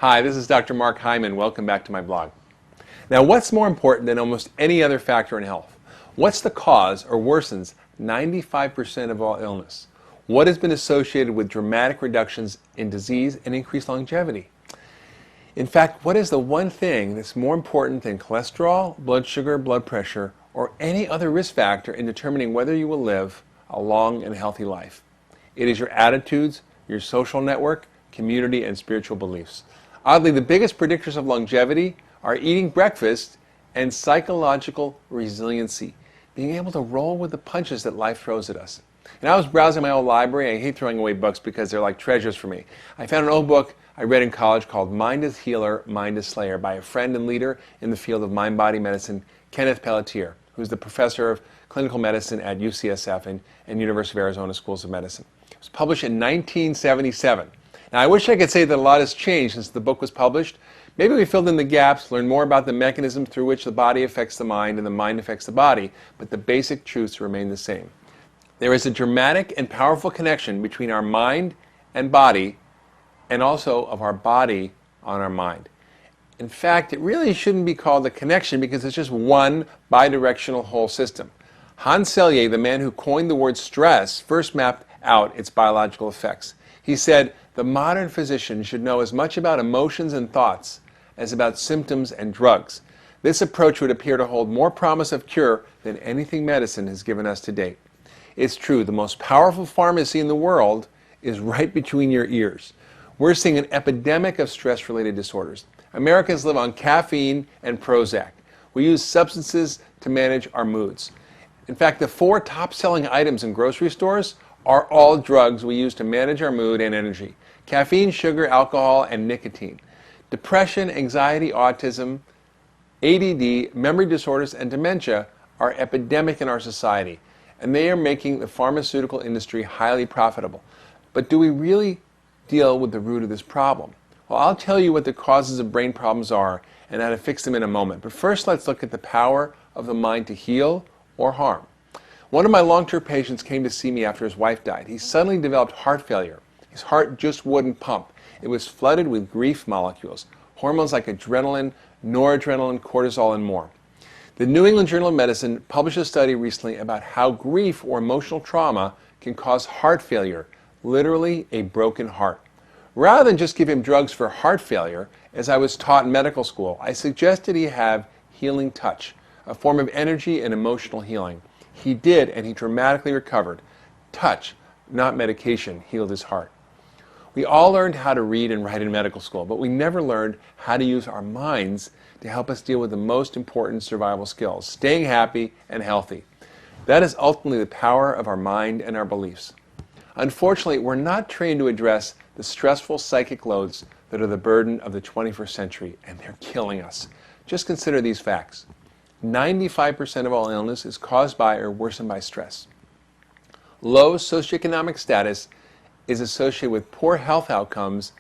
Hi, this is Dr. Mark Hyman. Welcome back to my blog. Now, what's more important than almost any other factor in health? What's the cause or worsens 95% of all illness? What has been associated with dramatic reductions in disease and increased longevity? In fact, what is the one thing that's more important than cholesterol, blood sugar, blood pressure, or any other risk factor in determining whether you will live a long and healthy life? It is your attitudes, your social network, community, and spiritual beliefs. Oddly, the biggest predictors of longevity are eating breakfast and psychological resiliency, being able to roll with the punches that life throws at us. And I was browsing my old library. I hate throwing away books because they're like treasures for me. I found an old book I read in college called Mind is Healer, Mind is Slayer by a friend and leader in the field of mind-body medicine, Kenneth Pelletier, who's the professor of clinical medicine at UCSF and University of Arizona Schools of Medicine. It was published in 1977. Now, I wish I could say that a lot has changed since the book was published. Maybe we filled in the gaps, learned more about the mechanism through which the body affects the mind and the mind affects the body, but the basic truths remain the same. There is a dramatic and powerful connection between our mind and body, and also of our body on our mind. In fact, it really shouldn't be called a connection because it's just one bidirectional whole system. Hans Selye, the man who coined the word stress, first mapped out its biological effects. He said, the modern physician should know as much about emotions and thoughts as about symptoms and drugs. This approach would appear to hold more promise of cure than anything medicine has given us to date. It's true, the most powerful pharmacy in the world is right between your ears. We're seeing an epidemic of stress-related disorders. Americans live on caffeine and Prozac. We use substances to manage our moods. In fact, the 4 top-selling items in grocery stores are all drugs we use to manage our mood and energy. Caffeine, sugar, alcohol, and nicotine. Depression, anxiety, autism, ADD, memory disorders, and dementia are epidemic in our society, and they are making the pharmaceutical industry highly profitable. But do we really deal with the root of this problem? Well, I'll tell you what the causes of brain problems are and how to fix them in a moment. But first, let's look at the power of the mind to heal or harm. One of my long-term patients came to see me after his wife died. He suddenly developed heart failure. His heart just wouldn't pump. It was flooded with grief molecules, hormones like adrenaline, noradrenaline, cortisol, and more. The New England Journal of Medicine published a study recently about how grief or emotional trauma can cause heart failure, literally a broken heart. Rather than just give him drugs for heart failure, as I was taught in medical school, I suggested he have healing touch, a form of energy and emotional healing. He did, and he dramatically recovered. Touch, not medication, healed his heart. We all learned how to read and write in medical school, but we never learned how to use our minds to help us deal with the most important survival skills, staying happy and healthy. That is ultimately the power of our mind and our beliefs. Unfortunately, we're not trained to address the stressful psychic loads that are the burden of the 21st century, and they're killing us. Just consider these facts. 95% of all illness is caused by or worsened by stress. Low socioeconomic status is associated with poor health outcomes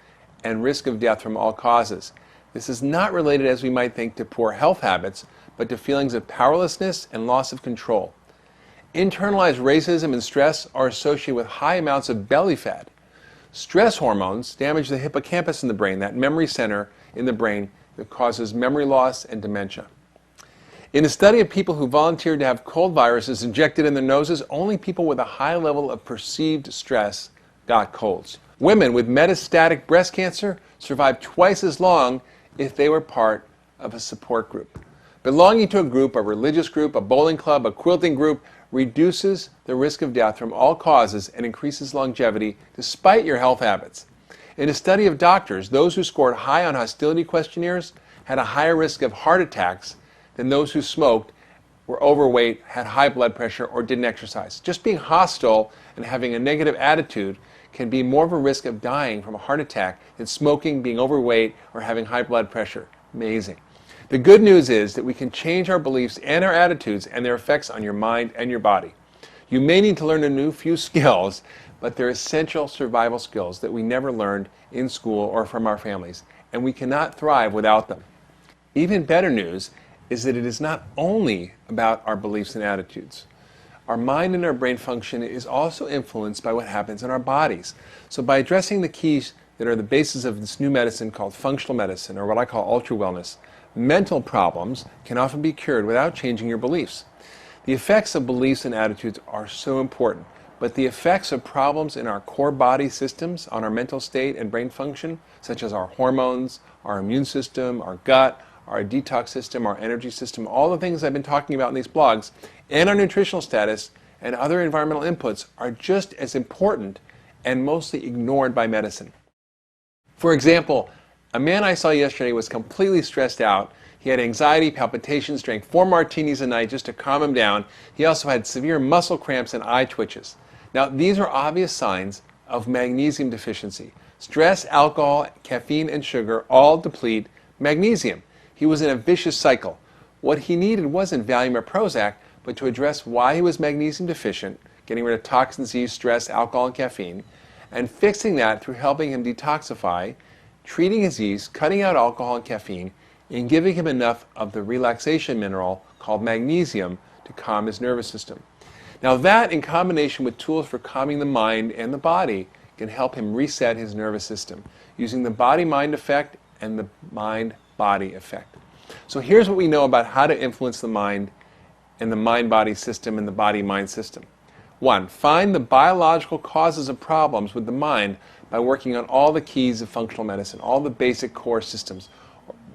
and risk of death from all causes. This is not related, as we might think, to poor health habits, but to feelings of powerlessness and loss of control. Internalized racism and stress are associated with high amounts of belly fat. Stress hormones damage the hippocampus in the brain, that memory center in the brain that causes memory loss and dementia. In a study of people who volunteered to have cold viruses injected in their noses, only people with a high level of perceived stress got colds. Women with metastatic breast cancer survived twice as long if they were part of a support group. Belonging to a group, a religious group, a bowling club, a quilting group, reduces the risk of death from all causes and increases longevity despite your health habits. In a study of doctors, those who scored high on hostility questionnaires had a higher risk of heart attacks than those who smoked, were overweight, had high blood pressure, or didn't exercise. Just being hostile and having a negative attitude can be more of a risk of dying from a heart attack than smoking, being overweight, or having high blood pressure. Amazing. The good news is that we can change our beliefs and our attitudes and their effects on your mind and your body. You may need to learn a new few skills, but they're essential survival skills that we never learned in school or from our families, and we cannot thrive without them. Even better news is that it is not only about our beliefs and attitudes. Our mind and our brain function is also influenced by what happens in our bodies. So by addressing the keys that are the basis of this new medicine called functional medicine, or what I call UltraWellness, mental problems can often be cured without changing your beliefs. The effects of beliefs and attitudes are so important, but the effects of problems in our core body systems on our mental state and brain function, such as our hormones, our immune system, our gut, our detox system, our energy system, all the things I've been talking about in these blogs, and our nutritional status and other environmental inputs are just as important and mostly ignored by medicine. For example, a man I saw yesterday was completely stressed out. He had anxiety, palpitations, drank 4 martinis a night just to calm him down. He also had severe muscle cramps and eye twitches. Now, these are obvious signs of magnesium deficiency. Stress, alcohol, caffeine, and sugar all deplete magnesium. He was in a vicious cycle. What he needed wasn't Valium or Prozac, but to address why he was magnesium deficient, getting rid of toxins, yeast, stress, alcohol, and caffeine, and fixing that through helping him detoxify, treating his yeast, cutting out alcohol and caffeine, and giving him enough of the relaxation mineral called magnesium to calm his nervous system. Now that, in combination with tools for calming the mind and the body, can help him reset his nervous system using the body-mind effect and the mind-body effect. So here's what we know about how to influence the mind and the mind-body system and the body-mind system. 1. Find the biological causes of problems with the mind by working on all the keys of functional medicine, all the basic core systems,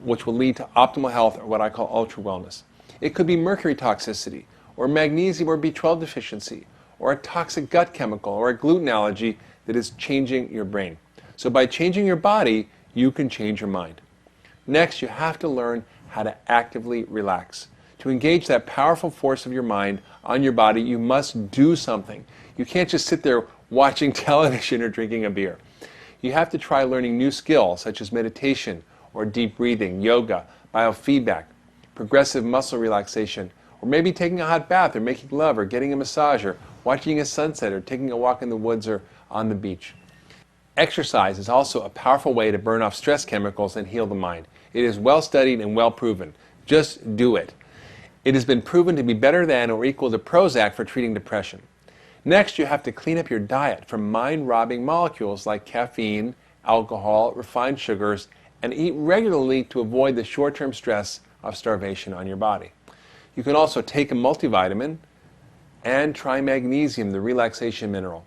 which will lead to optimal health, or what I call ultra-wellness. It could be mercury toxicity, or magnesium or B12 deficiency, or a toxic gut chemical, or a gluten allergy that is changing your brain. So by changing your body, you can change your mind. Next, you have to learn how to actively relax. To engage that powerful force of your mind on your body, you must do something. You can't just sit there watching television or drinking a beer. You have to try learning new skills such as meditation or deep breathing, yoga, biofeedback, progressive muscle relaxation, or maybe taking a hot bath or making love or getting a massage or watching a sunset or taking a walk in the woods or on the beach. Exercise is also a powerful way to burn off stress chemicals and heal the mind. It is well studied and well proven. Just do it. It has been proven to be better than or equal to Prozac for treating depression. Next, you have to clean up your diet from mind-robbing molecules like caffeine, alcohol, refined sugars, and eat regularly to avoid the short-term stress of starvation on your body. You can also take a multivitamin and try magnesium, the relaxation mineral.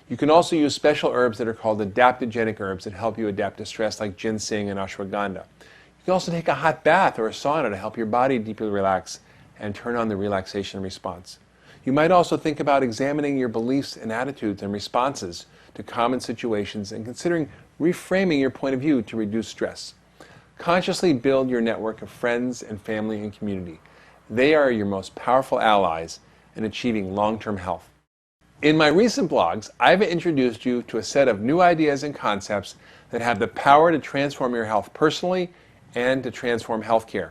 You can also use special herbs that are called adaptogenic herbs that help you adapt to stress, like ginseng and ashwagandha. You can also take a hot bath or a sauna to help your body deeply relax and turn on the relaxation response. You might also think about examining your beliefs and attitudes and responses to common situations and considering reframing your point of view to reduce stress. Consciously build your network of friends and family and community. They are your most powerful allies in achieving long-term health. In my recent blogs, I've introduced you to a set of new ideas and concepts that have the power to transform your health personally and to transform healthcare.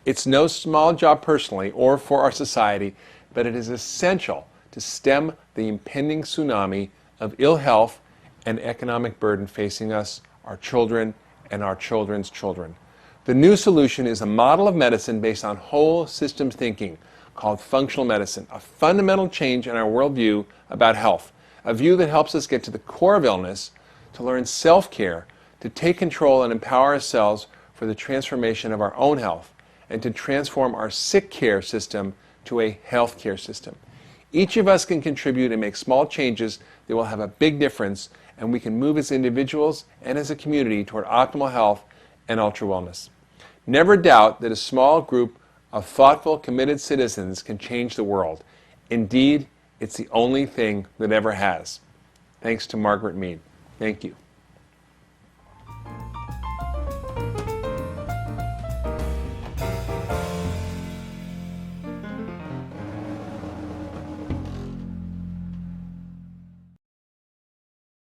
It's no small job personally or for our society, but it is essential to stem the impending tsunami of ill health and economic burden facing us, our children, and our children's children. The new solution is a model of medicine based on whole systems thinking called functional medicine, a fundamental change in our worldview about health, a view that helps us get to the core of illness, to learn self-care, to take control and empower ourselves for the transformation of our own health, and to transform our sick care system to a health care system. Each of us can contribute and make small changes that will have a big difference, and we can move as individuals and as a community toward optimal health and ultra-wellness. Never doubt that a small group of thoughtful, committed citizens can change the world. Indeed, it's the only thing that ever has. Thanks to Margaret Mead. Thank you.